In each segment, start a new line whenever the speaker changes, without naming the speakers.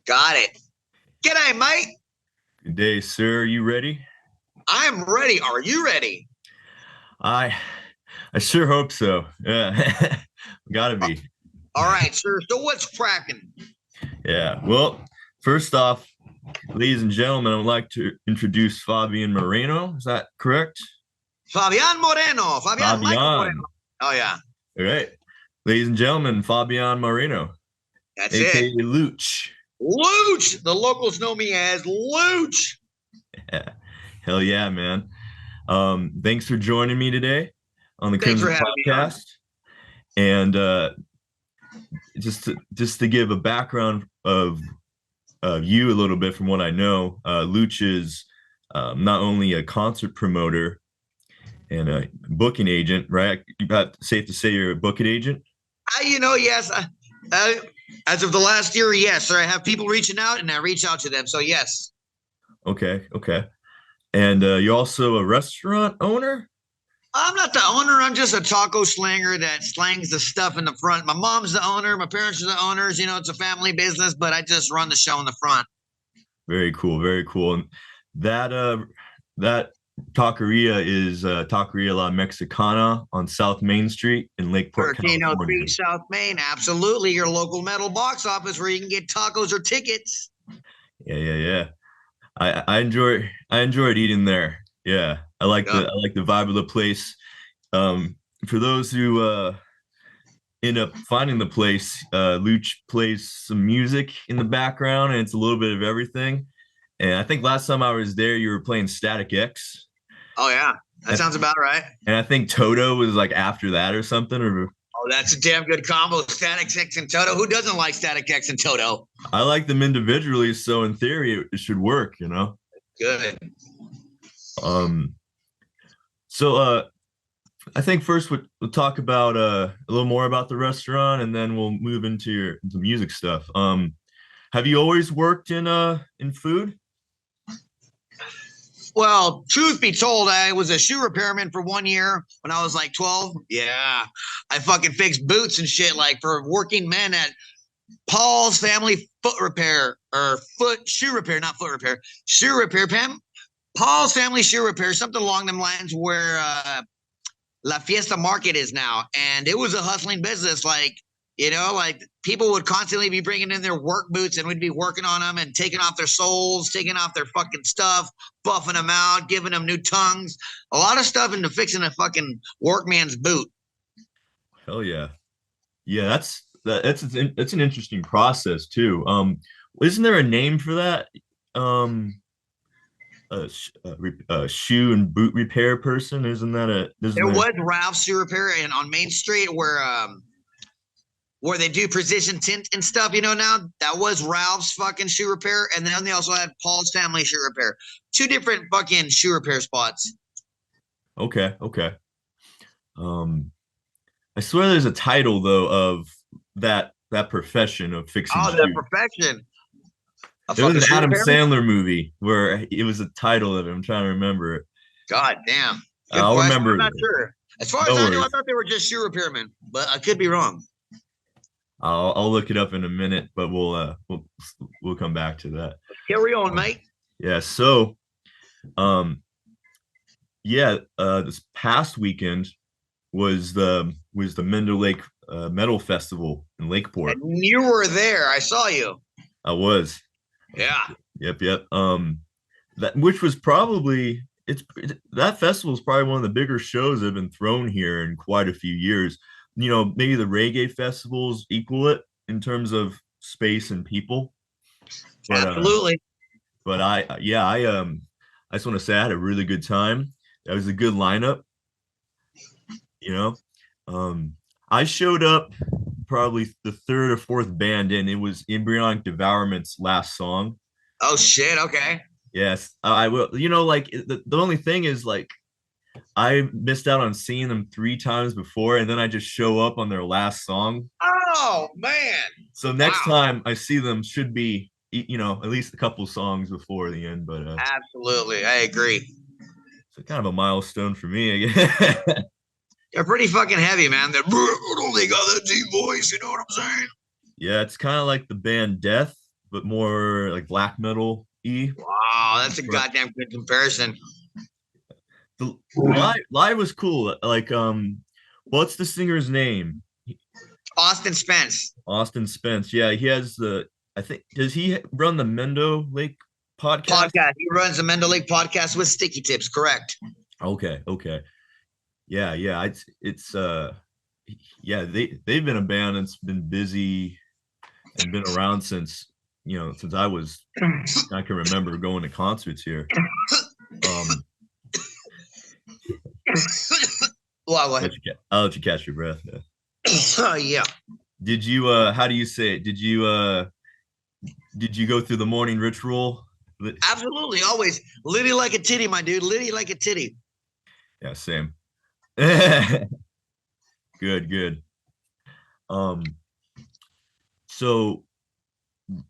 Got it. G'day, mate.
Good day, sir. You ready?
I'm ready. Are you ready?
I I sure hope so. Yeah. Gotta
Uh,
be.
All right, sir. So what's cracking?
Yeah. Well, first off, ladies and gentlemen, I would like to introduce Fabian Moreno. Is that correct?
Fabian Moreno. Fabian Michael Moreno.
Fabian.
Oh, yeah.
All right. Ladies and gentlemen, Fabian Moreno,
That's it.
aka Looch.
Looch. The locals know me as Looch.
Yeah. Hell yeah, man. Thanks for joining me today on the
Thanks for
Crimson
having me on.
Podcast. And just to give a background of you a little bit from what I know, Luch is not only a concert promoter and a booking agent, right? Safe to say you're a booking agent.
Yes. Uh, as of the last year, yes, sir. I have people reaching out, and I reach out to them. So yes,
Okay, okay. And you're also a restaurant owner.
I'm not the owner. I'm just a taco slanger that slangs the stuff in the front. My mom's the owner. My parents are the owners. It's a family business, but I just run the show in the front.
Very cool, very cool. And that taqueria is Taquaria la Mexicana on South Main Street in Lakeport,
1303
California.
South Main. Absolutely. Your local metal box office where you can get tacos or tickets.
Yeah, yeah, yeah. I enjoyed eating there. Yeah,
Yeah.
I like the vibe of the place. For those who end up finding the place, Luch plays some music in the background, and it's a little bit of everything. And I think last time I was there, you were playing Static X,
Oh, yeah. That
and,
sounds about right.
and I think Toto was like after that or something. Or
Oh, that's a damn good combo. Static X and Toto. Who doesn't like Static X and Toto?
I like them individually, so in theory, it should work, you know.
Good.
Um, so I think first we'll talk about a little more about the restaurant, and then we'll move into music stuff. Have you always worked in food?
Well, truth be told, I was a shoe repairman for 1 year when I was like 12. Yeah. I fucking fixed boots and shit like for working men at Paul's Family Foot Repair or foot shoe repair, not foot repair, shoe repair, Pam. Paul's Family Shoe Repair, something along them lines where La Fiesta Market is now. And it was a hustling business. Like people would constantly be bringing in their work boots and we'd be working on them and taking off their soles, taking off their fucking stuff, buffing them out, giving them new tongues, a lot of stuff into fixing a fucking workman's boot.
Hell yeah, yeah. That's an interesting process too. Isn't there a name for that? Um, shoe and boot repair person. Isn't that a? Isn't
There
there?
was Ralph's Shoe Repair and on Main Street where they do precision tint and stuff, now that was Ralph's fucking shoe repair. And then they also had Paul's Family Shoe Repair. Two different fucking shoe repair spots.
Okay, okay. Um, I swear there's a title though of that profession of fixing
Oh, the
shoes.
perfection. A
There was
fucking
an
shoe
Adam
repairman?
Sandler movie where it was a title of it. I'm trying to remember it.
God damn. Good
I'll
question. I'm
remember.
not sure. As far
No
as I know, I
worries.
thought they were just shoe repairmen, but I could be wrong.
I'll look it up in a minute, but we'll come back to that.
Carry on, mate.
Yeah. So um yeah, this past weekend was the Mender Lake Metal Festival in Lakeport.
And you were there. I saw you.
I was.
Yeah.
Yep, yep. That which was probably that festival is probably one of the bigger shows that have been thrown here in quite a few years. You know, maybe the reggae festivals equal it in terms of space and people. But
Absolutely.
I just want to say I had a really good time. That was a good lineup, you know. Um, I showed up probably the third or fourth band in. It was Embryonic Devourment's last song.
Oh shit. Okay.
Yes, I will. You know, like the only thing is like I missed out on seeing them three times before, and then I just show up on their last song.
Oh man.
So next
Wow.
time I see them should be, you know, at least a couple songs before the end. But
Absolutely. I agree.
it's kind of a milestone for me, I guess.
They're pretty fucking heavy, man. They got that deep voice. You know what I'm saying?
Yeah, it's kind of like the band Death, but more like black metal y.
Wow, that's a goddamn good comparison.
The live was cool. Like what's the singer's name?
Austin Spence.
Austin Spence. Yeah, he has the, I think, does he run the Mendo Lake podcast?
Podcast. He runs the Mendel Lake podcast with Sticky Tips, correct?
Okay. Yeah. It's yeah, they've been a band that's been busy and been around since, since I can remember going to concerts here.
Well,
I'll let you catch your breath.
Yeah. Yeah.
Did you how do you say it? Did you go through the morning ritual?
Absolutely, always. Litty like a titty, my dude. Litty like a titty.
Yeah, same. Good. So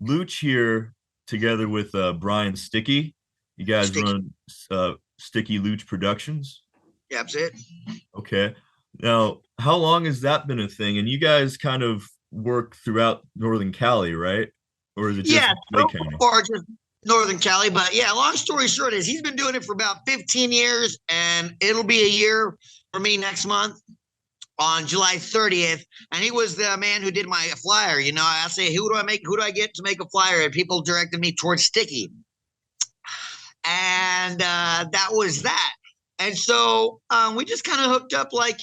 Looch here together with Brian Sticky. You guys run Sticky-Looch Productions.
Yeah, that's it.
Okay. Now, how long has that been a thing? And you guys kind of work throughout Northern Cali, right? Or is it just Lake County?
Or just Northern Cali. But yeah, long story short is he's been doing it for about 15 years, and it'll be a year for me next month on July 30th. And he was the man who did my flyer. I say, who do I get to make a flyer? And people directed me towards Sticky. And that was that. And so we just kind of hooked up, it's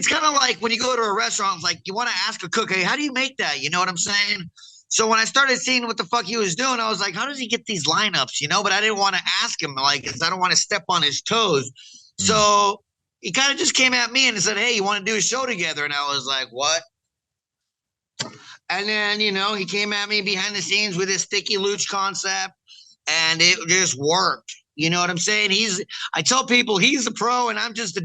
kind of like when you go to a restaurant, it's like you want to ask a cook, hey, how do you make that? You know what I'm saying? So when I started seeing what the fuck he was doing, I was like, how does he get these lineups? But I didn't want to ask him, because I don't want to step on his toes. So he kind of just came at me and said, hey, you want to do a show together? And I was like, what? And then, he came at me behind the scenes with his Sticky-Looch concept, and it just worked. You know what I'm saying? I tell people he's the pro and I'm just the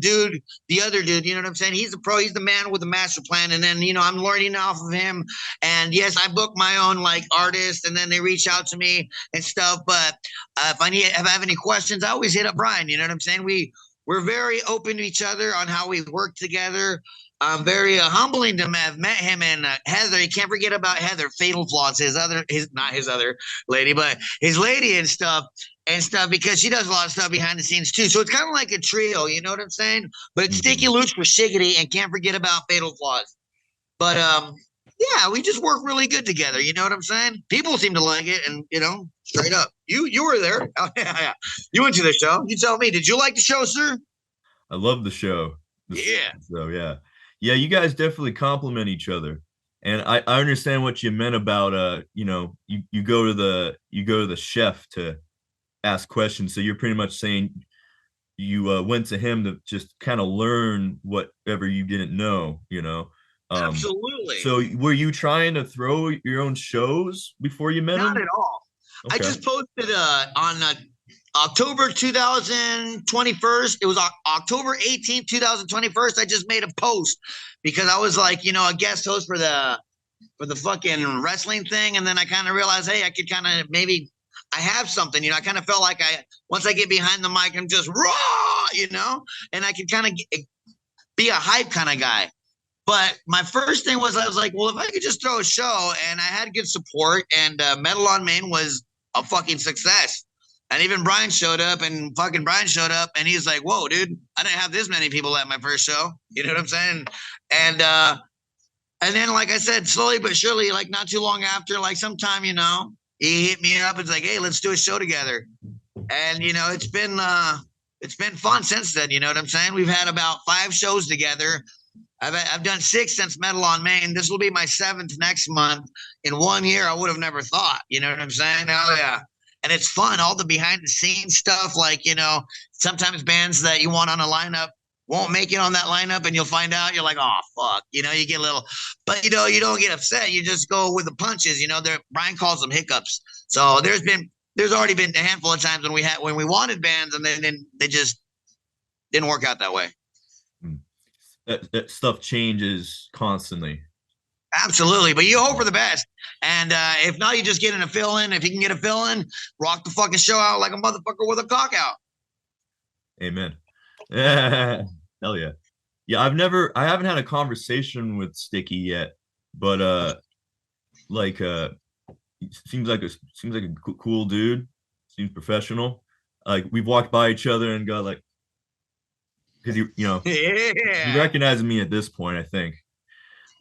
other dude. You know what I'm saying? He's the pro. He's the man with the master plan. And then, I'm learning off of him. And yes, I book my own artists, and then they reach out to me and stuff. But if I have any questions, I always hit up Brian. You know what I'm saying? We're very open to each other on how we work together. I'm very humbling to have met him and Heather. You can't forget about Heather. Fatal Flaws, not his other lady, but his lady and stuff, because she does a lot of stuff behind the scenes too. So it's kind of like a trio, you know what I'm saying? But it's Sticky-Looch for Shiggity, and can't forget about Fatal Flaws. But yeah, we just work really good together. You know what I'm saying? People seem to like it, and straight up, you were there. Oh, yeah. You went to the show. You tell me, did you like the show, sir?
I love the show.
Yeah.
So yeah, you guys definitely complement each other. And I understand what you meant about you go to the chef to ask questions. So you're pretty much saying you went to him to just kind of learn whatever you didn't know.
Absolutely.
So were you trying to throw your own shows before you met him?
Not at all. Okay. I just posted on October 2021. It was October 18th, 2021. I just made a post because I was like, a guest host for the fucking wrestling thing. And then I kind of realized, hey, I could kind of I have something, I kind of felt like once I get behind the mic, I'm just raw, and I can kind of be a hype kind of guy. But my first thing was, I was like, well, if I could just throw a show, and I had good support, and Metal on Main was a fucking success. And even Brian showed up, and he's like, whoa, dude, I didn't have this many people at my first show. You know what I'm saying? And then, like I said, slowly but surely, not too long after, sometime, he hit me up. It's like, hey, let's do a show together. And, it's been fun since then. You know what I'm saying? We've had about 5 shows together. I've done 6 since Metal on Main. This will be my 7th next month. In 1 year, I would have never thought. You know what I'm saying? Oh, yeah. And it's fun, all the behind the scenes stuff. Sometimes bands that you want on a lineup won't make it on that lineup, and you'll find out, you're like, oh, fuck. You get a little, but you don't get upset. You just go with the punches. Brian calls them hiccups. So there's already been a handful of times when we wanted bands, and then they just didn't work out that way.
That stuff changes constantly.
Absolutely, but you hope for the best, and if not, you just get in a fill-in. If you can get a fill-in, rock the fucking show out like a motherfucker with a cock out.
Amen. Hell yeah. Yeah, I haven't had a conversation with Sticky yet, but like seems like a cool dude. Seems professional. Like we've walked by each other and got like because he
Yeah.
recognized me at this point, I think.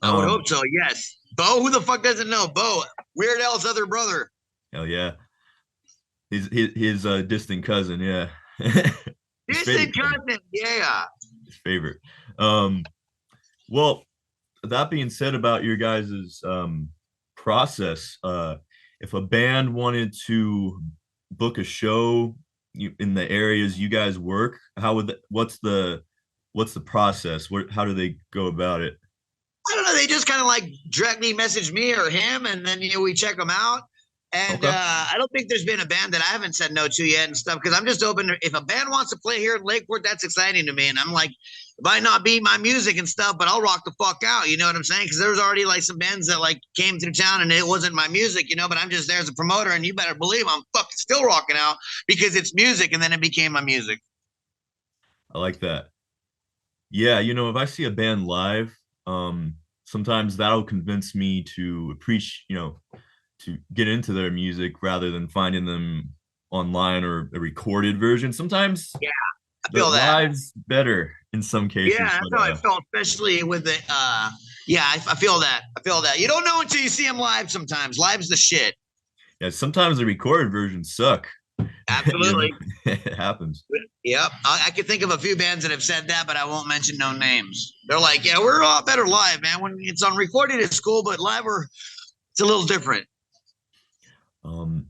I would
Um,
hope so. Yes. Bo, who the fuck doesn't know Bo? Weird Al's other brother.
hell yeah, his distant cousin, yeah, his favorite
Distant
cousin,
cousin. Yeah.
his favorite. Um, well, that being said about your guys's process, if a band wanted to book a show in the areas you guys work, how would what's the process? How do they go about it?
I don't know. They just kind of like directly message me or him, and then we check them out. And
Okay.
I don't think there's been a band that I haven't said no to yet and stuff because I'm just open. If a band wants to play here in Lakeport, that's exciting to me. And I'm like, it might not be my music and stuff, but I'll rock the fuck out. You know what I'm saying? Because there was already like some bands that like came through town and it wasn't my music, but I'm just there as a promoter, and you better believe I'm fucking still rocking out because it's music, and then it became my music.
I like that. Yeah, if I see a band live, sometimes that'll convince me to appreciate, to get into their music rather than finding them online or a recorded version. Sometimes
Yeah, I
the
feel that.
live's better in some
Yeah,
cases,
that's
but
how I felt, especially with the. Yeah, I feel that. I feel that. You don't know until you see them live. Sometimes live's the shit.
yeah, sometimes the recorded versions suck.
Absolutely.
It happens.
Yep. I could think of a few bands that have said that, but I won't mention no names. They're like, yeah, we're a lot better live, man. When it's on recorded, it's cool, but live, it's a little different.
Um,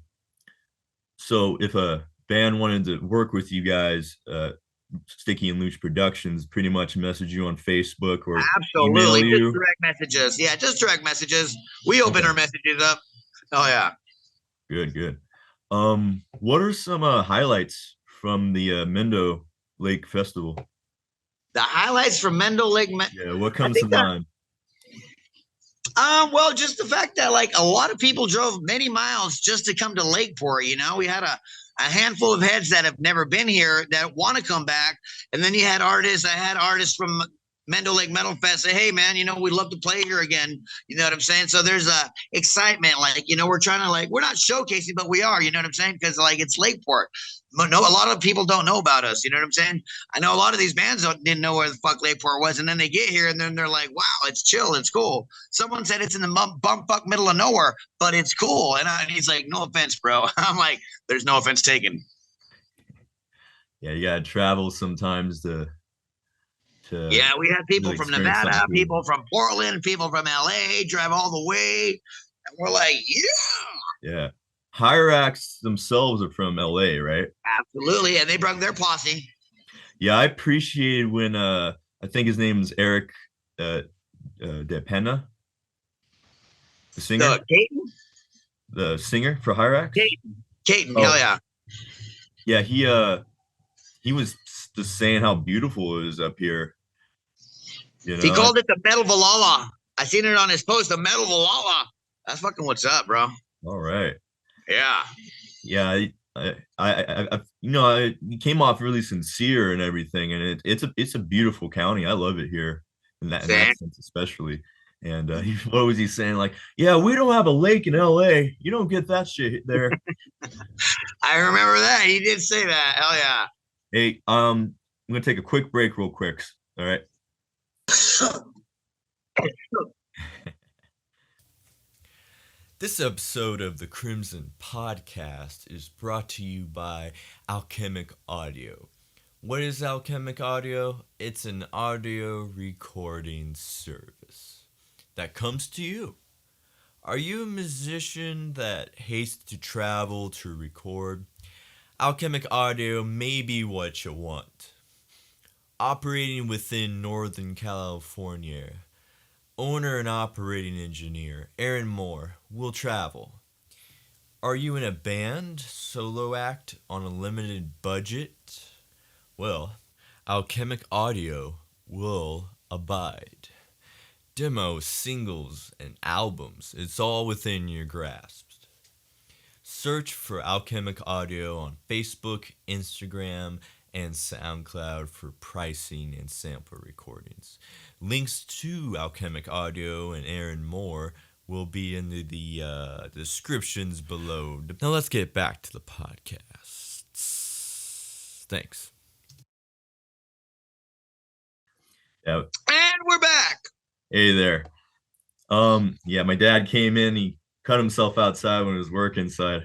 so if a band wanted to work with you guys, Sticky and Looch Productions pretty much message you on Facebook or email
Absolutely. Just
you.
direct messages. Yeah, just direct messages. We open
Okay,
our messages up. Oh, yeah.
good, good. What are some highlights from the Mendo Lake Festival?
The highlights from Mendel Lake.
Yeah, what
I
comes to
think that
mind?
Well, just the fact that like a lot of people drove many miles just to come to Lakeport. We had a handful of heads that have never been here that want to come back, and then you had artists. I had artists from Mendel Lake Metal Fest say, "Hey, man, we'd love to play here again." You know what I'm saying? So there's a excitement. Like, we're trying to like we're not showcasing, but we are. You know what I'm saying? Because like it's Lakeport. But no, a lot of people don't know about us. You know what I'm saying? I know a lot of these bands didn't know where the fuck Lakeport was, and then they get here, and then they're like, "Wow, it's chill, it's cool." Someone said it's in the bumfuck middle of nowhere, but it's cool. And he's like, "No offense, bro." I'm like, "There's no offense taken."
Yeah, you gotta travel sometimes to
Yeah, we had people
really
from
experience something
Nevada,
cool.
people from Portland, people from LA drive all the way, and we're like, "Yeah,
Yeah. Hyrax themselves are from LA, right?
absolutely." And they brought their posse.
Yeah, I appreciated when I think his name is Eric uh De Pena, the singer,
The Caton,
for Hyrax.
Caton, hell
Oh,
yeah.
yeah, he was just saying how beautiful it is up here, you
He
know.
called it the Metal Valhalla. I seen it on his post, the Metal Valhalla. That's fucking what's up, bro.
All right.
Yeah.
Yeah, he came off really sincere and everything, and it's a beautiful county. I love it here in
Same.
that sense, especially. And what was he saying? Like, yeah, we don't have a lake in LA. You don't get that shit there.
I remember that. He did say that. Hell yeah.
Hey, I'm gonna take a quick break, real quick. All right. This episode of the Crimson Podcast is brought to you by Alchemic Audio. What is Alchemic Audio? It's an audio recording service that comes to you. Are you a musician that hates to travel to record? Alchemic Audio may be what you want. Operating within Northern California, owner and operating engineer Aaron Moore will travel. Are you in a band, solo act, on a limited budget? Well, Alchemic Audio will abide. Demos, singles, and albums, it's all within your grasp. Search for Alchemic Audio on Facebook, Instagram, and SoundCloud for pricing and sample recordings. Links to Alchemic Audio and Aaron Moore will be in the descriptions below. Now let's get back to the podcast. Thanks. Yeah.
And we're back.
Hey there. Yeah, my dad came in. He cut himself outside when he was working, so I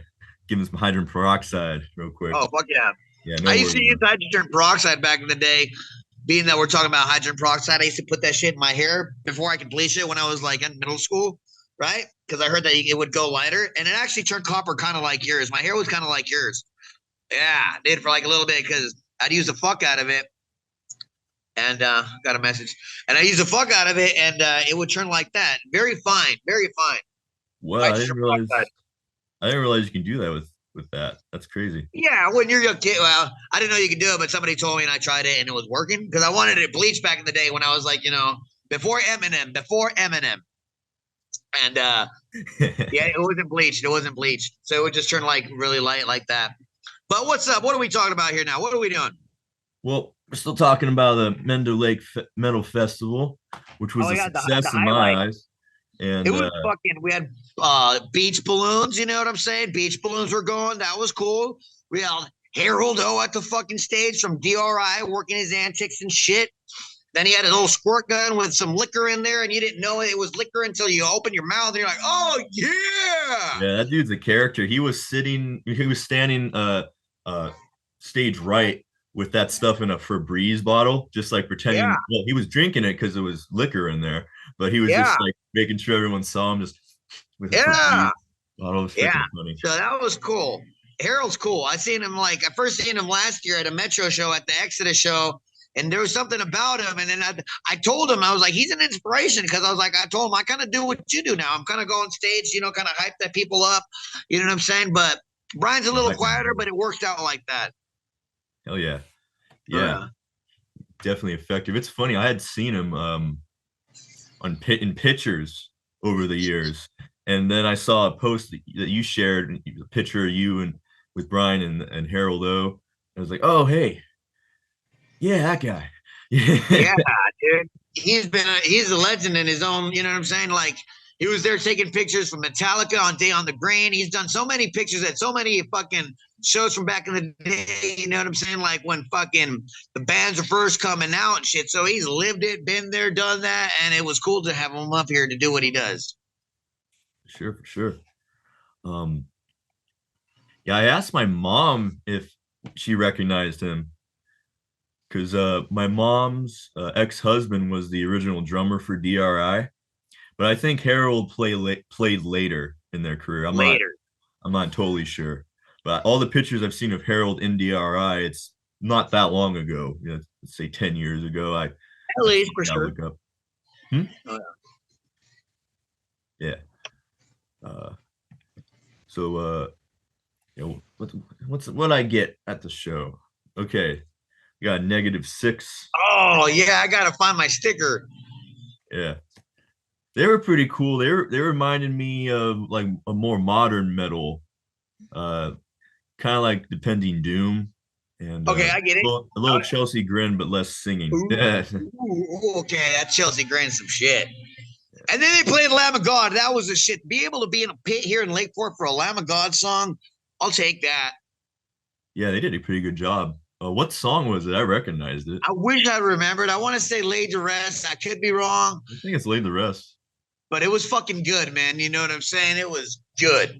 give him some hydrogen peroxide real quick.
Oh, fuck yeah.
Yeah, no
I used to
worries.
use hydrogen peroxide back in the day. Being that we're talking about hydrogen peroxide, I used to put that shit in my hair before I could bleach it when I was like in middle school, right? Because I heard that it would go lighter, and it actually turned copper kind of like yours. My hair was kind of like yours. Yeah, I did for like a little bit because I'd use the fuck out of it. And got a message. And I used the fuck out of it, and it would turn like that. Very fine, very fine.
Well, I didn't realize you can do that with that. That's crazy.
Yeah, when you're a kid, well, I didn't know you could do it, but somebody told me and I tried it and it was working because I wanted it bleached back in the day when I was like, before Eminem. And yeah, it wasn't bleached. So it would just turn like really light like that. But what's up? What are we talking about here now? What are we doing?
Well, we're still talking about the Mendo Lake Metal Festival, which was a success in my eyes. And
it was fucking, we had beach balloons, you know what I'm saying? Beach balloons were going. That was cool. We had Harold O at the fucking stage from DRI working his antics and shit. Then he had a little squirt gun with some liquor in there, and you didn't know it was liquor until you open your mouth and you're like, oh yeah.
Yeah, that dude's a character. He was standing stage right with that stuff in a Febreze bottle, just like pretending. Yeah. Well, he was drinking it because there was liquor in there, but he was just like making sure everyone saw him just with a Febreze bottle. It was funny.
So that was cool. Harold's cool. I first seen him last year at a Metro show at the Exodus show, and there was something about him. And then I told him, I was like, he's an inspiration because I told him I kind of do what you do now. I'm kind of going stage, kind of hype that people up. You know what I'm saying? But Brian's a little quieter, but it worked out like that.
Hell yeah. Yeah. Definitely effective. It's funny. I had seen him in pictures over the years. And then I saw a post that you shared, a picture of you and with Brian and Harold O. I was like, oh, hey. Yeah, that guy.
Yeah, dude. He's a legend in his own, you know what I'm saying? Like, he was there taking pictures from Metallica on Day on the Green. He's done so many pictures at so many fucking shows from back in the day. You know what I'm saying? Like when fucking the bands were first coming out and shit. So he's lived it, been there, done that. And it was cool to have him up here to do what he does.
For sure. Yeah, I asked my mom if she recognized him because my mom's ex-husband was the original drummer for DRI. But I think Harold played later in their career. I'm not totally sure. But all the pictures I've seen of Harold in DRI, it's not that long ago. Let's say 10 years ago.
At least, for sure.
Look up. Oh, yeah. What I get at the show? Okay, you got -6.
Oh yeah, I gotta find my sticker.
Yeah. They were pretty cool. They reminded me of like a more modern metal, kind of like Depending Doom. And
okay, I get it.
A little Chelsea Grin, but less singing.
Ooh, okay, that Chelsea Grin some shit. And then they played Lamb of God. That was a shit. Be able to be in a pit here in Lakeport for a Lamb of God song, I'll take that.
Yeah, they did a pretty good job. What song was it? I recognized it.
I wish I remembered. I want to say Laid to Rest. I could be wrong.
I think it's Laid to Rest.
But it was fucking good, man. You know what I'm saying? It was good.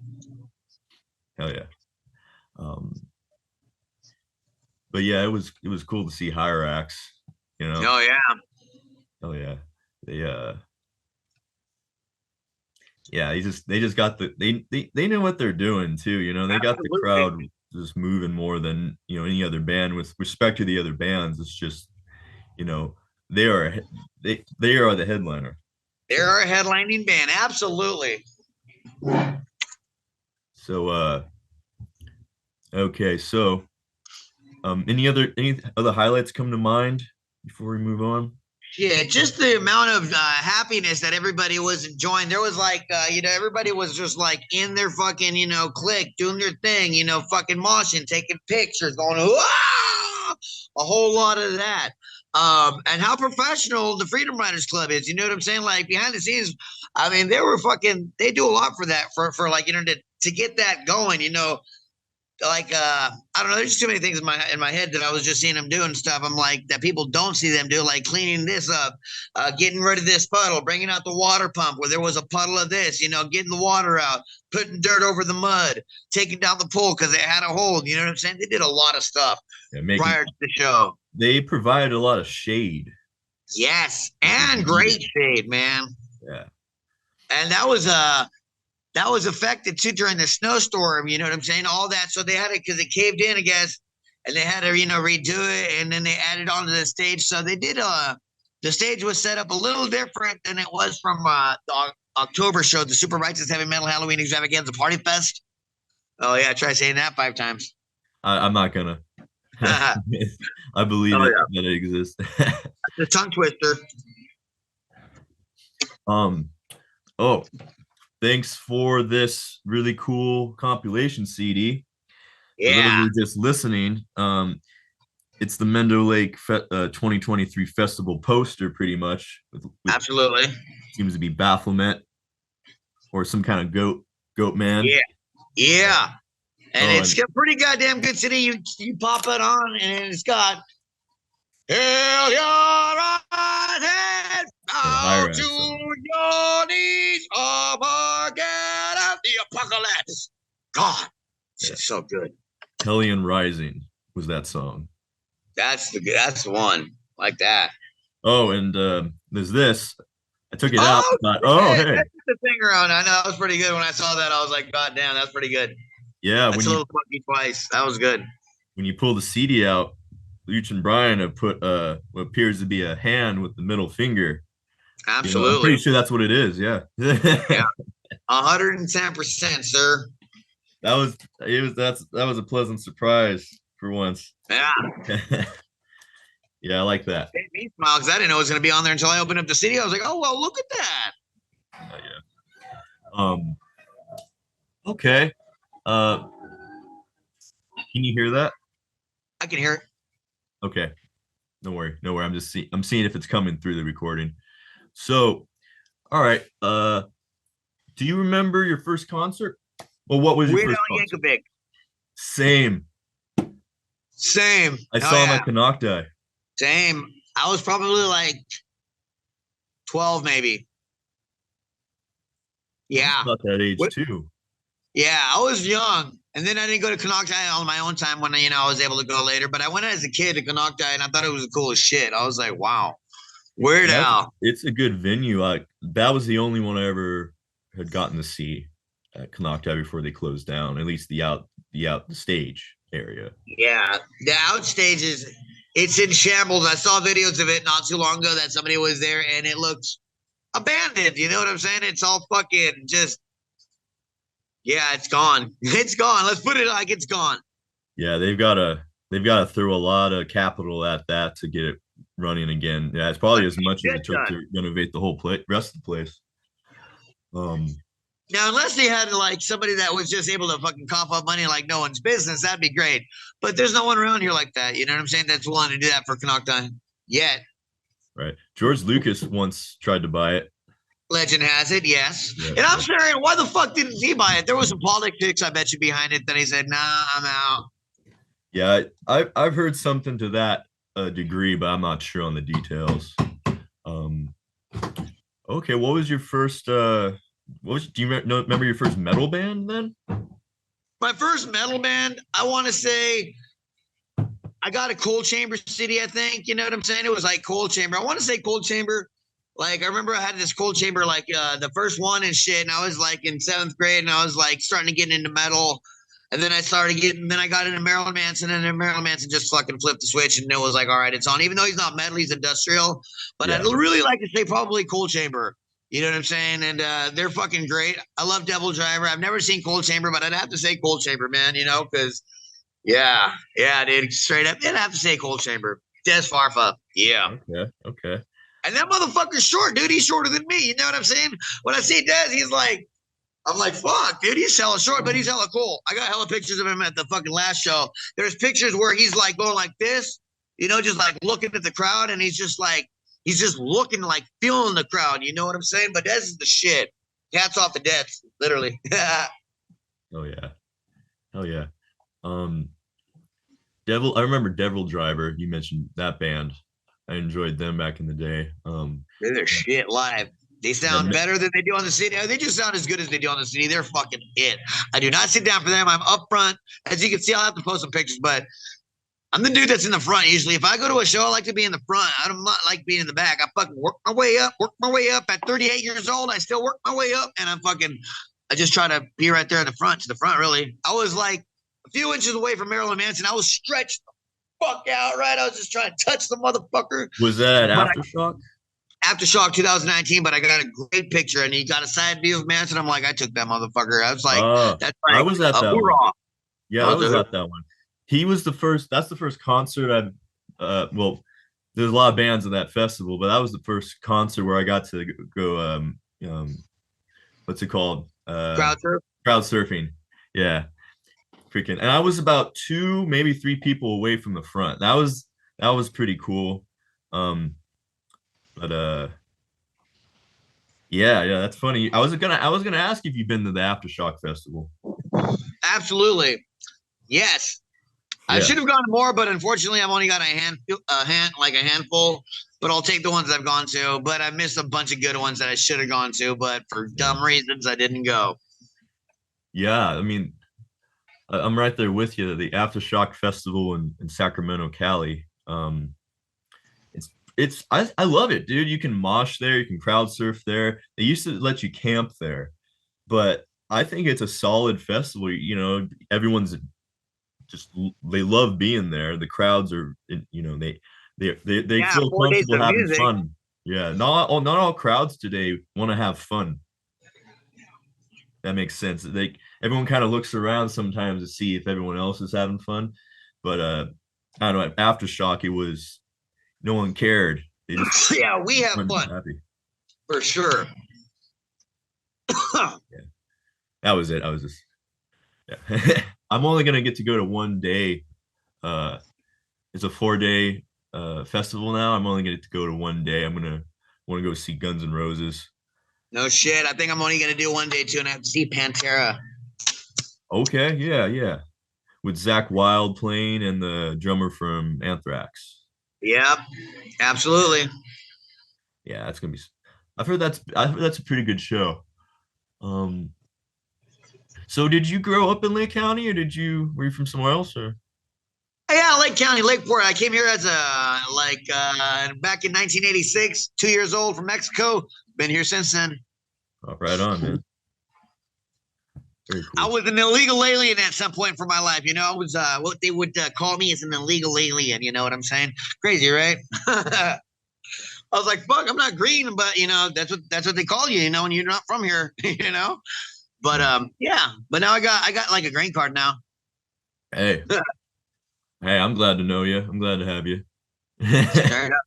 Hell yeah. But yeah, it was cool to see Hyrax,
Oh yeah.
Oh yeah. They just got they know what they're doing too, they got the crowd just moving more than any other band. With respect to the other bands, it's just they are the headliner.
They're a headlining band, absolutely.
So okay, so any other highlights come to mind before we move on?
Yeah, just the amount of happiness that everybody was enjoying. There was like, everybody was just like in their fucking, clique, doing their thing, fucking moshing, taking pictures, going, ah! A whole lot of that. And how professional the Freedom Riders Club is. You know what I'm saying? Like behind the scenes, I mean, they do a lot for that, for like, to get that going, like I don't know, there's just too many things in my head that I was just seeing them doing stuff. I'm like, that people don't see them do, like cleaning this up, getting rid of this puddle, bringing out the water pump where there was a puddle of this, getting the water out, putting dirt over the mud, taking down the pool because it had a hole. You know what I'm saying? They did a lot of stuff prior to the show.
They provided a lot of shade.
Yes, and great shade, man.
Yeah.
And that was affected too during the snowstorm. You know what I'm saying? All that. So they had it because it caved in, I guess, and they had to, redo it. And then they added onto the stage. So they did, the stage was set up a little different than it was from the October show, the Super Righteous Heavy Metal Halloween Extravaganza Party Fest. Oh, yeah. Try saying that 5 times.
I'm not going to. I believe that it exists.
The tongue twister.
Thanks for this really cool compilation CD.
Yeah.
For those who are just listening, it's the Mendo Lake 2023 festival poster, pretty much. With
absolutely.
Seems to be Baphomet or some kind of goat man.
Yeah. Yeah. And it's got pretty goddamn good city. You pop it on, and it's got "Hail your right hand, bow to your knees, Armageddon, the apocalypse." God, it's so good.
Hellion Rising was that song.
That's the one, like that.
Oh, and there's this. I took it out. But, hey,
that's the thing around. I know that was pretty good. When I saw that, I was like, God damn, that's pretty good.
Yeah,
that's a little funky twice. That was good.
When you pull the CD out, Looch and Brian have put what appears to be a hand with the middle finger.
Absolutely.
I'm pretty sure that's what it is. Yeah.
Yeah. 110%, sir.
That was a pleasant surprise for once.
Yeah.
Yeah, I like that.
It made me smile because I didn't know it was going to be on there until I opened up the CD. I was like, oh, well, look at that.
Yeah. Okay. Can you hear that?
I can hear it.
Okay. No worry. I'm seeing if it's coming through the recording. So, all right. Do you remember your first concert? Well, what was your first concert?
Yankovic.
Same. I saw him at Canocti.
Same. I was probably like 12, maybe. Yeah.
About that age too.
Yeah, I was young. And then I didn't go to Canocti on my own time when I was able to go later. But I went as a kid to Canocti, and I thought it was the coolest shit. I was like, wow. Weird Al.
It's a good venue. That was the only one I ever had gotten to see at Canocti before they closed down, at least the stage area.
Yeah, the outstage it's in shambles. I saw videos of it not too long ago that somebody was there, and it looks abandoned. You know what I'm saying? It's all fucking just, yeah, it's gone. It's gone. Let's put it like it's gone.
Yeah, they've got to throw a lot of capital at that to get it running again. Yeah, it's probably as much as it took to renovate the whole rest of the place.
Now, unless they had like somebody that was just able to fucking cough up money like no one's business, that'd be great. But there's no one around here like that. You know what I'm saying? That's willing to do that for Canocti yet.
Right. George Lucas once tried to buy it.
Legend has it, yes. Yeah, and I'm saying, why the fuck didn't he buy it? There was some politics, I bet you, behind it. Then he said, "Nah, I'm out."
Yeah, I've heard something to that degree, but I'm not sure on the details. Okay, what was your first? Do you remember your first metal band then?
My first metal band, I want to say, I got a Cold Chamber CD. I think, you know what I'm saying. It was like Cold Chamber. I want to say Cold Chamber. Like, I remember I had this Cold Chamber, like the first one and shit. And I was like in 7th grade, and I was like starting to get into metal. And then I got into Marilyn Manson, and then Marilyn Manson just fucking flipped the switch, and it was like, all right, it's on. Even though he's not metal, he's industrial. But yeah. I'd really like to say probably Cold Chamber. You know what I'm saying? And they're fucking great. I love Devil Driver. I've never seen Cold Chamber, but I'd have to say Cold Chamber, man, because, yeah, dude, straight up, I'd have to say Cold Chamber. Des Farfa, yeah.
Okay.
And that motherfucker's short, dude. He's shorter than me. You know what I'm saying? When I see Des, I'm like, fuck, dude, he's hella short, but he's hella cool. I got hella pictures of him at the fucking last show. There's pictures where he's like going like this, just like looking at the crowd, and he's just looking like feeling the crowd. You know what I'm saying? But this is the shit. Hats off to Dez, literally.
Oh yeah. Hell yeah. Devil, I remember Devil Driver. You mentioned that band. I enjoyed them back in the day.
They're shit live. They sound better than they do on the CD. They just sound as good as they do on the CD. They're fucking it. I do not sit down for them. I'm up front. As you can see, I'll have to post some pictures, but I'm the dude that's in the front usually. If I go to a show, I like to be in the front. I don't like being in the back. I fucking work my way up. At 38 years old, I still work my way up, and I just try to be right there in the front, to the front, really. I was like a few inches away from Marilyn Manson. I was stretched the fuck out, right? I was just trying to touch the motherfucker.
Was that Aftershock?
Aftershock 2019, but I got a great picture, and he got a side view of Manson. I'm like, I took that motherfucker. I was like, that's like
I was at that one. Yeah, I was
at
that one. He was the first. That's the first concert I've. Well, there's a lot of bands at that festival, but that was the first concert where I got to go. What's it called?
Crowd
surfing. Yeah, freaking. And I was about 2, maybe 3 people away from the front. That was pretty cool. But yeah, that's funny. I was gonna ask if you've been to the Aftershock Festival.
Absolutely, yes. Yeah. I should have gone more, but unfortunately, I've only got a handful. But I'll take the ones I've gone to. But I missed a bunch of good ones that I should have gone to, but for dumb reasons, I didn't go.
Yeah, I mean, I'm right there with you. The Aftershock Festival in Sacramento, Cali. I love it, dude. You can mosh there, you can crowd surf there. They used to let you camp there, but I think it's a solid festival. Everyone's they love being there. The crowds are, they feel comfortable having music. Fun. Yeah, not all crowds today want to have fun. That makes sense. Everyone kind of looks around sometimes to see if everyone else is having fun, but I don't know. Aftershock, it was no one cared. They just
we have fun happy. For sure.
Yeah, that was it. I was just I'm only gonna get to go to one day. It's a 4-day festival now. I'm only gonna get to go to one day. I'm gonna want to go see Guns N' Roses.
No shit. I think I'm only gonna do one day too, and I have to see Pantera.
Okay, yeah. With Zakk Wylde playing and the drummer from Anthrax.
Yep, absolutely.
Yeah, that's gonna be. I've heard that's a pretty good show. So did you grow up in Lake County, or were you from somewhere else, or?
Yeah, Lake County, Lakeport. I came here as back in 1986, 2 years old from Mexico. Been here since then.
Oh, right on, man. Very cool.
I was an illegal alien at some point for my life. I was what they would call me as an illegal alien. You know what I'm saying? Crazy, right? I was like, fuck, I'm not green, but that's what they call you. When you're not from here. But yeah. But now I got like a green card now.
Hey. Hey, I'm glad to know you. I'm glad to have you.
Thank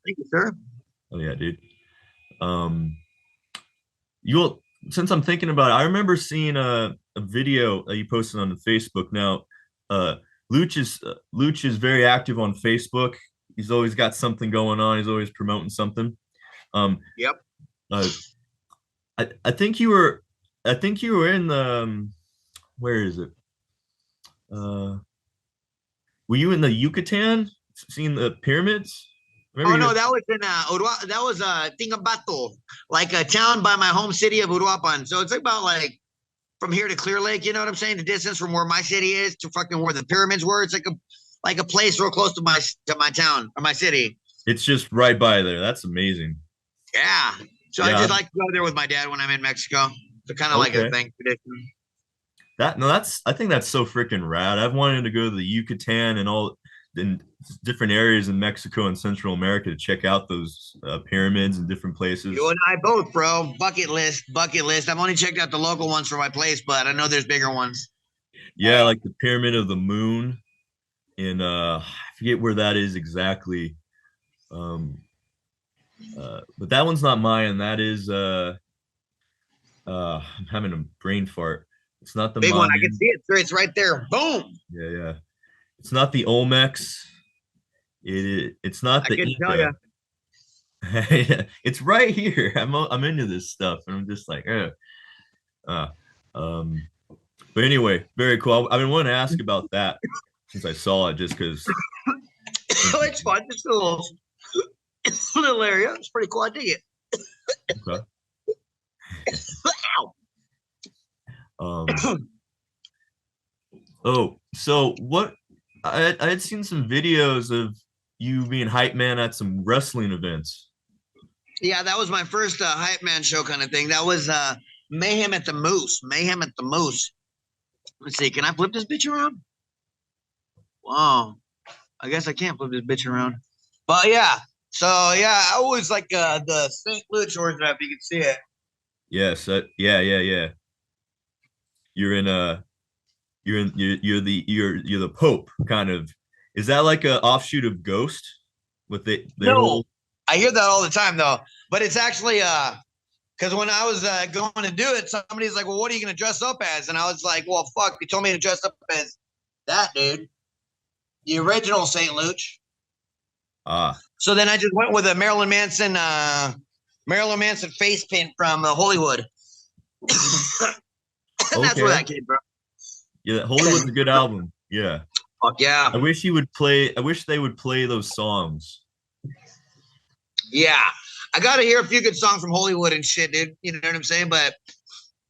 you, sir.
Oh yeah, dude. Since I'm thinking about it, I remember seeing a video that you posted on the Facebook. Now, Looch is very active on Facebook. He's always got something going on. He's always promoting something.
Yep.
I think you were in the where is it? Were you in the Yucatan seeing the pyramids?
Oh no, that was in that was Tingabato, like a town by my home city of Uruapan. So it's about like from here to Clear Lake. You know what I'm saying? The distance from where my city is to fucking where the pyramids were. It's like a place real close to my town or my city.
It's just right by there. That's amazing.
Yeah. So I just like to go there with my dad when I'm in Mexico. So kind of like a thing tradition.
I think that's so freaking rad. I've wanted to go to the Yucatan and all in different areas in Mexico and Central America to check out those pyramids and different places.
You and I both, bro. Bucket list. I've only checked out the local ones for my place, but I know there's bigger ones.
Yeah, like the Pyramid of the Moon in I forget where that is exactly. But that one's not mine. That is I'm having a brain fart. It's not the
big one. I can see it. It's right there. Boom.
Yeah. It's not the Olmecs. It's not
I
the
can tell
Inca.
you.
It's right here. I'm into this stuff, and I'm just like, uh, um. But anyway, very cool. I've been wanting to ask about that since I saw it, just because.
It's fun. Just a little, little area. It's pretty cool. I dig it.
Okay.
Ow.
Um. Oh, so what? I had seen some videos of you being hype man at some wrestling events.
Yeah, that was my first hype man show kind of thing. That was Mayhem at the Moose. Mayhem at the Moose. Let's see. Can I flip this bitch around? Wow. I guess I can't flip this bitch around. But yeah. So yeah, I was like the St. Louis origin, if you can see it.
Yes. Yeah. You're in a. You're the Pope kind of. Is that like a offshoot of Ghost with their
No,
whole?
I hear that all the time though. But it's actually because when I was going to do it, somebody's like, "Well, what are you going to dress up as?" And I was like, "Well, fuck, you told me to dress up as that dude, the original St. Luch."
Ah,
So then I just went with a Marilyn Manson face paint from Hollywood. And that's where
okay.
that came from.
Yeah, Hollywood's a good album. Yeah.
Fuck yeah.
I wish he would play. I wish they would play those songs.
Yeah. I got to hear a few good songs from Hollywood and shit, dude. You know what I'm saying? But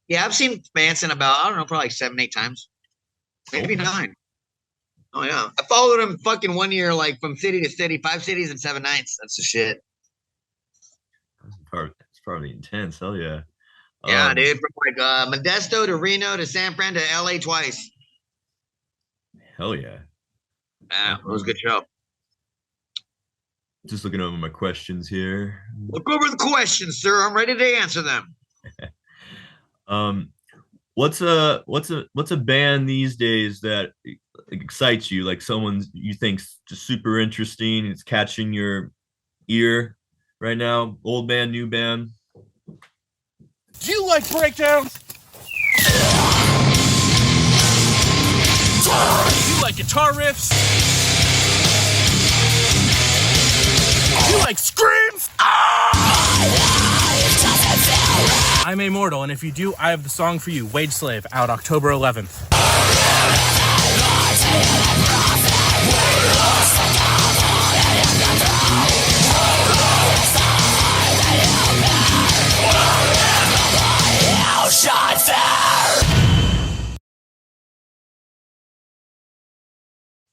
yeah, I've seen Manson about, I don't know, probably like 7, 8 times, maybe
Okay.
9. Oh, yeah. I followed him fucking one year, like from city to city, 5 cities and 7 nights. That's the shit.
It's probably intense. Hell yeah.
Yeah,
Um,
dude. From like Modesto to Reno to San Fran to LA twice.
hell yeah.
Yeah, it was a good show.
Just looking over my questions here.
Look over the questions, sir. I'm ready to answer them.
Um, what's a band these days that excites you? Like someone you think's just super interesting. It's catching your ear right now. Old band, new band.
Do you like breakdowns? Do you like guitar riffs? Do you like screams? I'm Immortal, and if you do, I have the song for you, Wage Slave, out October 11th.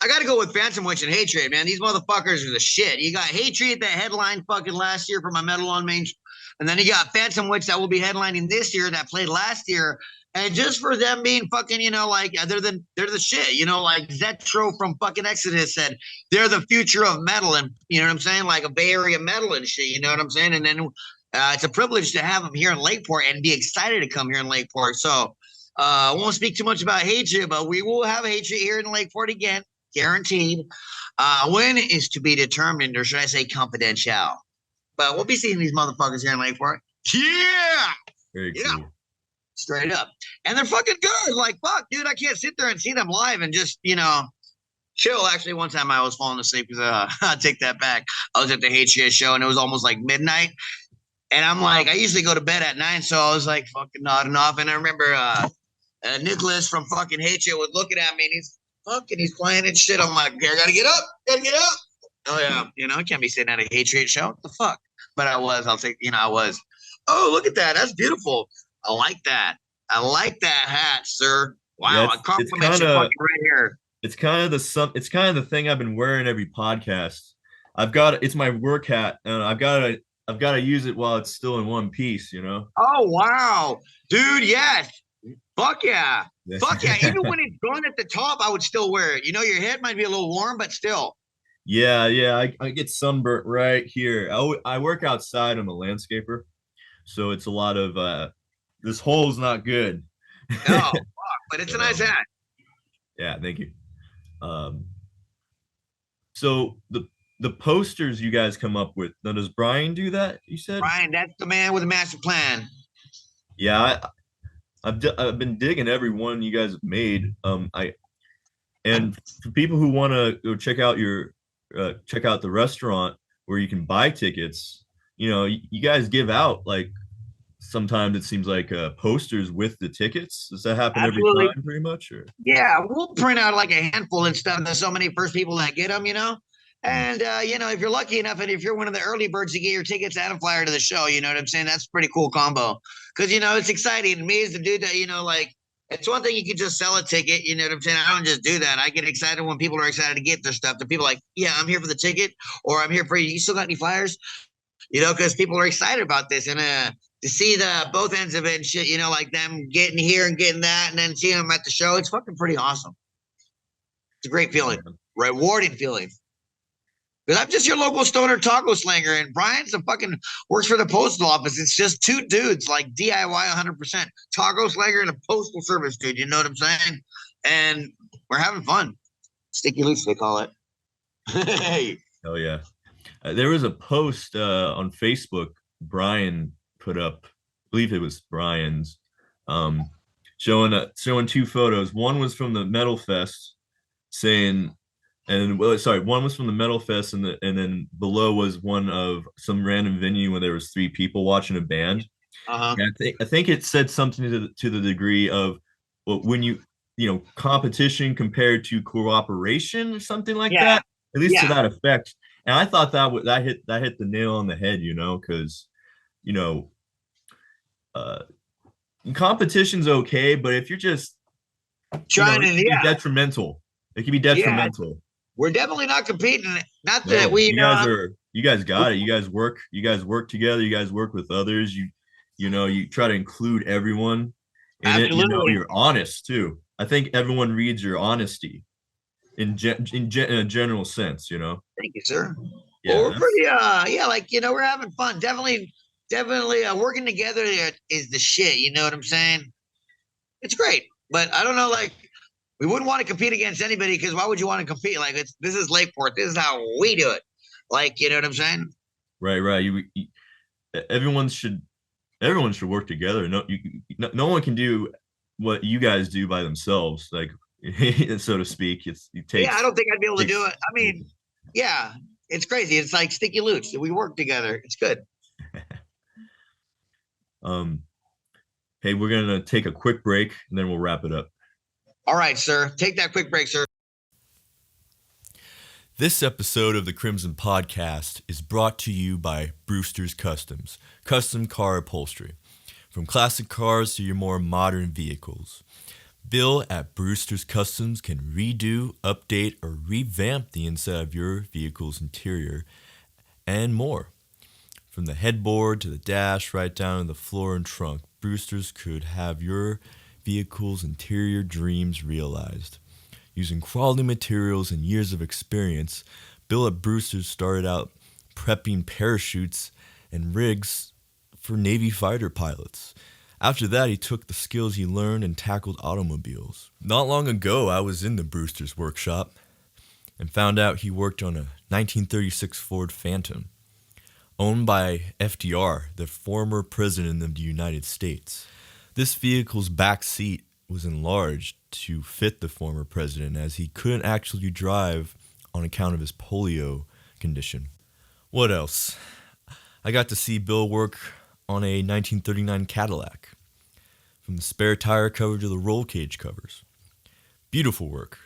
I got to go with Phantom Witch and Hatred, man. These motherfuckers are the shit. You got Hatred that headlined fucking last year for my Metal on Main, and then you got Phantom Witch that will be headlining this year that played last year. And just for them being fucking, you know, like they're the shit, you know, like Zetro from fucking Exodus said, they're the future of metal, and you know what I'm saying, like a Bay Area metal and shit. You know what I'm saying? And then it's a privilege to have them here in Lakeport and be excited to come here in Lakeport. So I won't speak too much about Hatred, but we will have Hatred here in Lakeport again. Guaranteed. When is to be determined, or should I say confidential? But we'll be seeing these motherfuckers here in Lakeport. Yeah.
Very
Yeah.
cool.
Straight up. And they're fucking good. Like, fuck, dude, I can't sit there and see them live and just, you know, chill. Actually, one time I was falling asleep because I take that back. I was at the HGS show and it was almost like midnight. And I'm like, I usually go to bed at 9, so I was like fucking nodding off. And I remember Nicholas from fucking HGS was looking at me and he's playing and shit. I'm like, okay, I gotta get up. Oh yeah, you know, I can't be sitting at a Hatred show. What the fuck? But I'll say, you know, I was. Oh, look at that. That's beautiful. I like that. I like that hat, sir. Wow,
Yeah,
I compliment you fucking right here.
It's kind of the thing I've been wearing every podcast. It's my work hat, and I've got to use it while it's still in one piece, you know.
Oh wow, dude, yes. Fuck yeah. Fuck yeah. Even when it's gone at the top, I would still wear it. You know, your head might be a little warm, but still.
Yeah. I get sunburnt right here. I work outside. I'm a landscaper, so it's a lot of this hole's not good.
No, fuck, but it's a nice hat.
Yeah, thank you. So the posters you guys come up with, now does Brian do that, you said?
Brian, that's the man with a master plan.
Yeah, I've been digging every one you guys have made. And for people who want to go check out your check out the restaurant where you can buy tickets. You know, you guys give out like sometimes it seems like posters with the tickets. Does that happen every
Absolutely.
time, pretty much? Or
Yeah, we'll print out like a handful and stuff. There's so many first people that get them, you know. And you know, if you're lucky enough, and if you're one of the early birds to get your tickets and a flyer to the show, you know what I'm saying? That's a pretty cool combo. Because you know, it's exciting. Me as the dude that you know, like it's one thing you can just sell a ticket. You know what I'm saying? I don't just do that. I get excited when people are excited to get their stuff. The people like, yeah, I'm here for the ticket, or I'm here for you. You still got any flyers? You know, because people are excited about this, and to see the both ends of it and shit, you know, like them getting here and getting that, and then seeing them at the show, it's fucking pretty awesome. It's a great feeling, rewarding feeling. Because I'm just your local stoner taco slanger, and Brian's a fucking works for the postal office. It's just two dudes, like DIY 100%. Taco slanger and a postal service dude. You know what I'm saying? And we're having fun. Sticky-Looch, they call it. Hey.
oh yeah, there was a post on Facebook Brian put up. I believe it was Brian's, showing two photos. One was from the Metal Fest, saying, and well, sorry, one was from the Metal Fest, and then below was one of some random venue where there was three people watching a band.
Uh-huh.
I think it said something to the degree of, well, when you know, competition compared to cooperation or something like that, at least to that effect. And I thought that hit the nail on the head, you know, because you know, competition's okay, but if you're just
trying to,
it can be detrimental. It can be detrimental.
Yeah, we're definitely not competing. Not
No,
that we,
you guys got it. You guys work together. You guys work with others. You know, you try to include everyone in it. You know, you're honest too. I think everyone reads your honesty in a general sense, you know.
Thank you, sir.
Yeah,
well, we're pretty like, you know, we're having fun. Definitely working together is the shit, you know what I'm saying? It's great. But I don't know, like, we wouldn't want to compete against anybody, because why would you want to compete? Like, this is Lakeport. This is how we do it. Like, you know what I'm saying?
Right. Everyone should work together. No one can do what you guys do by themselves, like, so to speak. It takes.
Yeah, I don't think I'd be able to do it. I mean, yeah, it's crazy. It's like Sticky-Looch. We work together. It's good.
Hey, we're gonna take a quick break and then we'll wrap it up.
All right, sir. Take that quick break, sir.
This episode of the Crimson Podcast is brought to you by Brewster's Customs, custom car upholstery. From classic cars to your more modern vehicles, Bill at Brewster's Customs can redo, update, or revamp the inside of your vehicle's interior and more. From the headboard to the dash, right down to the floor and trunk, Brewster's could have your vehicle's interior dreams realized. Using quality materials and years of experience, Bill at Brewster's started out prepping parachutes and rigs for Navy fighter pilots. After that, he took the skills he learned and tackled automobiles. Not long ago, I was in the Brewster's workshop and found out he worked on a 1936 Ford Phantom, owned by FDR, the former president of the United States. This vehicle's back seat was enlarged to fit the former president, as he couldn't actually drive on account of his polio condition. What else? I got to see Bill work on a 1939 Cadillac, from the spare tire cover to the roll cage covers. Beautiful work.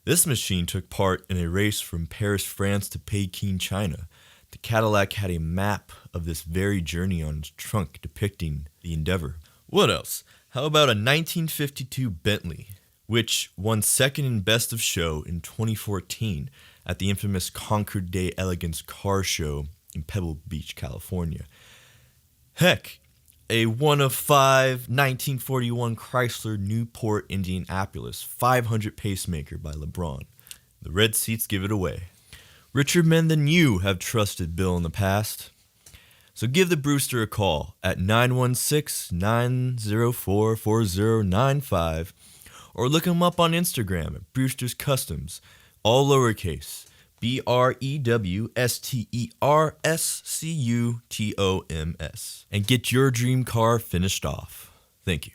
This machine took part in a race from Paris, France to Peking, China. The Cadillac had a map of this very journey on its trunk depicting the endeavor. What else? How about a 1952 Bentley, which won second in Best of Show in 2014 at the infamous Concord Day Elegance Car Show in Pebble Beach, California. Heck, a 1 of 5 1941 Chrysler Newport Indianapolis 500 pacemaker by LeBron. The red seats give it away. Richer men than you have trusted Bill in the past. So give the Brewster a call at 916-904-4095 or look him up on Instagram at Brewster's Customs, all lowercase, BREWSTERSCUTOMS, and get your dream car finished off. Thank you.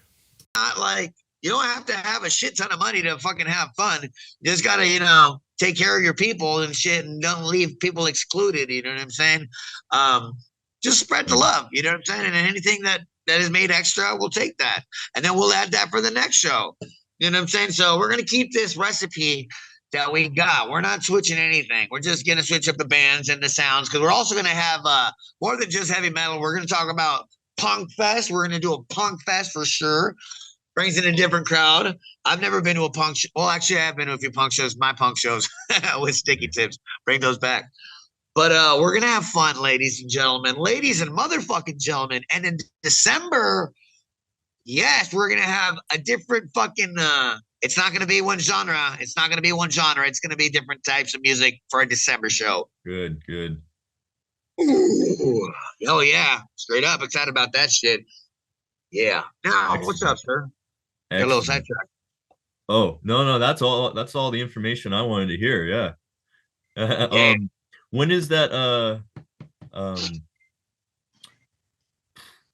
Not like, you don't have to have a shit ton of money to fucking have fun. You just gotta, you know, take care of your people and shit, and don't leave people excluded. You know what I'm saying? Just spread the love. You know what I'm saying? And anything that is made extra, we'll take that, and then we'll add that for the next show. You know what I'm saying? So we're gonna keep this recipe that we got. We're not switching anything. We're just gonna switch up the bands and the sounds, because we're also gonna have more than just heavy metal. We're gonna talk about punk fest. We're gonna do a punk fest for sure. Brings in a different crowd. I've never been to a punk show. Well, actually, I have been to a few punk shows, my punk shows with Sticky Tips. Bring those back. But we're going to have fun, ladies and gentlemen. Ladies and motherfucking gentlemen. And in December, yes, we're going to have a different fucking it's not going to be one genre. It's not going to be one genre. It's going to be different types of music for a December show.
Good, good.
Ooh. Oh, yeah. Straight up. Excited about that shit. Yeah. Now, what's up, sir? Got a little sidetrack.
Oh, no, that's all the information I wanted to hear. Yeah.
Yeah.
When is that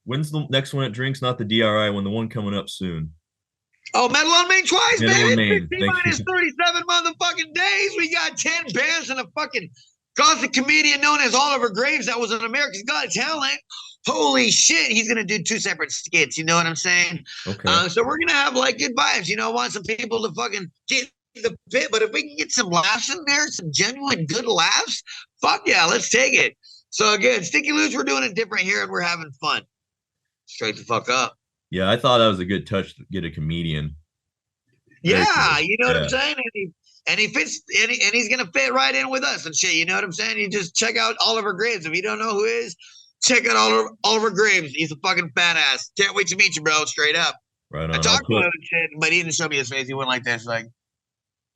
when's the next one at Drinks? Not the DRI one, the one coming up soon.
Oh, Metal on Main twice,
Metal on
baby.
Main.
15 minus 37 motherfucking days. We got 10 bands and a fucking constant comedian known as Oliver Graves that was an America's Got Talent. Holy shit, he's gonna do 2 separate skits. You know what I'm saying?
Okay.
So we're gonna have like good vibes. You know, want some people to fucking get the pit, but if we can get some laughs in there, some genuine good laughs, fuck yeah, let's take it. So again, Sticky-Looch, we're doing it different here, and we're having fun. Straight the fuck up.
Yeah, I thought that was a good touch to get a comedian.
Yeah, you know what I'm saying? And he fits, and he's gonna fit right in with us and shit. You know what I'm saying? You just check out Oliver Graves. If you don't know who he is, check out Oliver Graves. He's a fucking badass. Can't wait to meet you, bro. Straight up.
Right on.
I talked to him and shit, but he didn't show me his face. He went like this, like,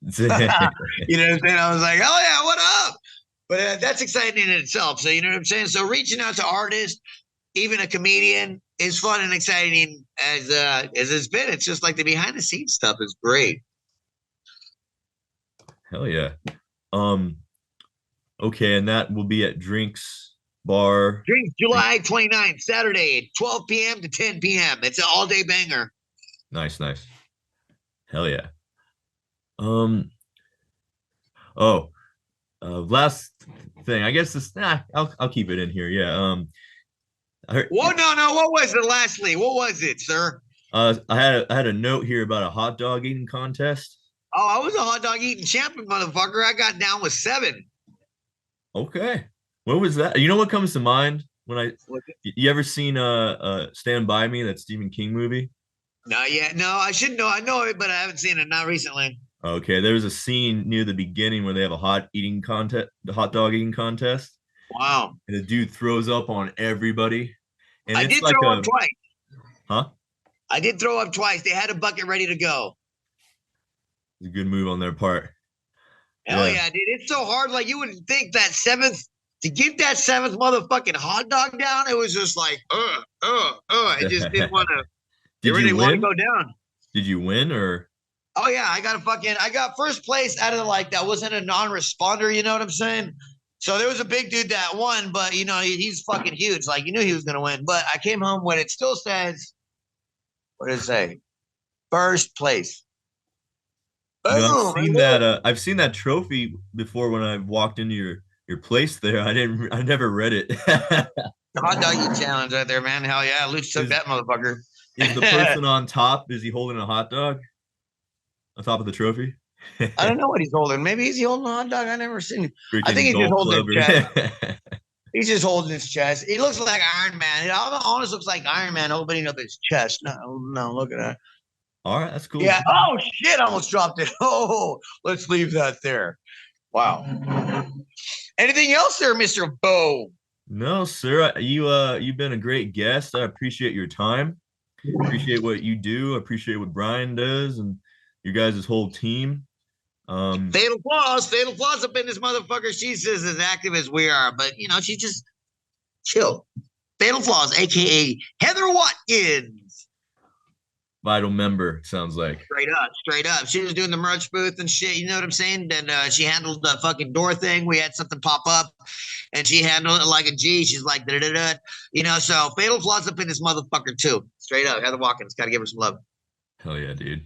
you know what I'm saying? I was like, oh yeah, what up? But that's exciting in itself. So you know what I'm saying? So reaching out to artists, even a comedian, is fun and exciting as it's been. It's just like the behind the scenes stuff is great.
Hell yeah. Okay, and that will be at Drinks Bar.
Drinks July 29th, Saturday, 12 p.m. to 10 p.m. It's an all-day banger.
Nice. Hell yeah. Last thing, I guess this I'll keep it in here. Yeah.
No. What was it lastly? What was it, sir?
I had a note here about a hot dog eating contest.
Oh, I was a hot dog eating champion, motherfucker. I got down with 7.
Okay. What was that? You know what comes to mind when you ever seen Stand By Me, that Stephen King movie?
Not yet. No, I should know. I know it, but I haven't seen it. Not recently.
Okay, there's a scene near the beginning where they have a hot dog eating contest.
Wow.
And the dude throws up on everybody. And
I
it's
did
like
throw up twice.
Huh?
I did throw up twice. They had a bucket ready to go.
It's a good move on their part.
Hell yeah, dude. It's so hard. Like, you would think that to get that 7th motherfucking hot dog down, it was just like, I just didn't want to.
Did you
want to
win?
go down.
Did you win or?
Oh yeah, I got first place out of that wasn't a non-responder. You know what I'm saying? So there was a big dude that won, but you know he's fucking huge. Like, you knew he was gonna win. But I came home when it still says, what did it say? First place.
No, I've seen that trophy before when I walked into your place there. I never read it.
The hot dog eating challenge right there, man. Hell yeah, Luch took that motherfucker.
Is the person on top? Is he holding a hot dog on top of the trophy?
I don't know what he's holding. Maybe he's holding a hot dog. I never seen him. I
Freaking
think he's just
golf
holding his
club.
chest. He's just holding his chest. He looks like Iron Man. It almost looks like Iron Man opening up his chest. No, look at that.
All right, that's cool.
Yeah. Oh shit! I almost dropped it. Oh, let's leave that there. Wow. Anything else there, Mr. Bo?
No, sir. You've been a great guest. I appreciate your time. Appreciate what you do. Appreciate what Brian does and your guys' whole team.
Fatal flaws up in this motherfucker. She's just as active as we are, but you know, she just chill. Fatal Flaws, aka Heather Watkins.
Vital member, sounds like.
Straight up. She was doing the merch booth and shit, you know what I'm saying? And she handled the fucking door thing. We had something pop up and she handled it like a G. She's like, da-da-da-da. You know, so Fatal Flaws up in this motherfucker too. Straight up. Heather Watkins. Gotta give her some love.
Hell yeah, dude.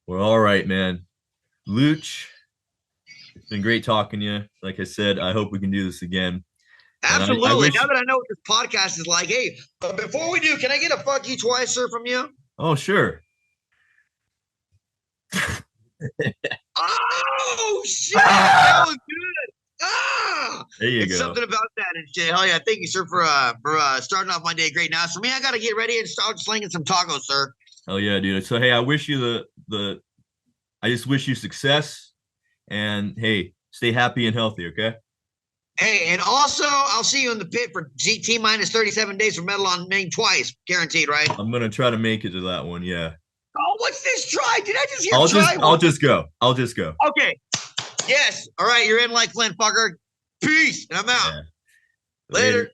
Well, all right, man. Looch, been great talking to you. Like I said, I hope we can do this again. And
Absolutely.
I wish.
Now that I know what this podcast is like, hey, but before we do, can I get a fuck you twice, sir, from you?
Oh, sure.
Oh shit, that was good. Ah,
There you
it's
go.
something about that and shit. Hell yeah, thank you, sir, for starting off my day great. Now, for me, I gotta get ready and start slinging some tacos, sir.
Oh yeah, dude. So hey, I wish you I just wish you success, and hey, stay happy and healthy. Okay.
Hey, and also, I'll see you in the pit for GT minus 37 days for Medal on Main twice, guaranteed, right?
I'm gonna try to make it to that one. Yeah.
Oh, what's this try? Did I just hear try?
I'll just go. I'll just go.
Okay. Yes. All right, you're in like Flint, fucker. Peace. And I'm out.
Yeah.
Later.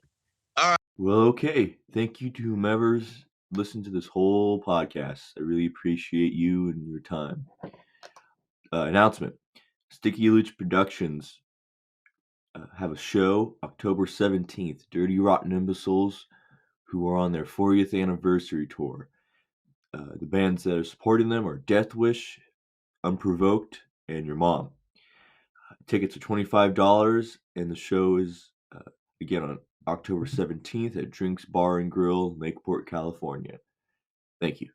Well, okay. Thank you to whomever's listened to this whole podcast. I really appreciate you and your time. Announcement: Sticky-Looch Productions have a show October 17th. Dirty Rotten Imbeciles, who are on their 40th anniversary tour. The bands that are supporting them are Death Wish, Unprovoked, and Your Mom. Tickets are $25, and the show is again on October 17th at Drinks Bar and Grill, Lakeport, California. Thank you.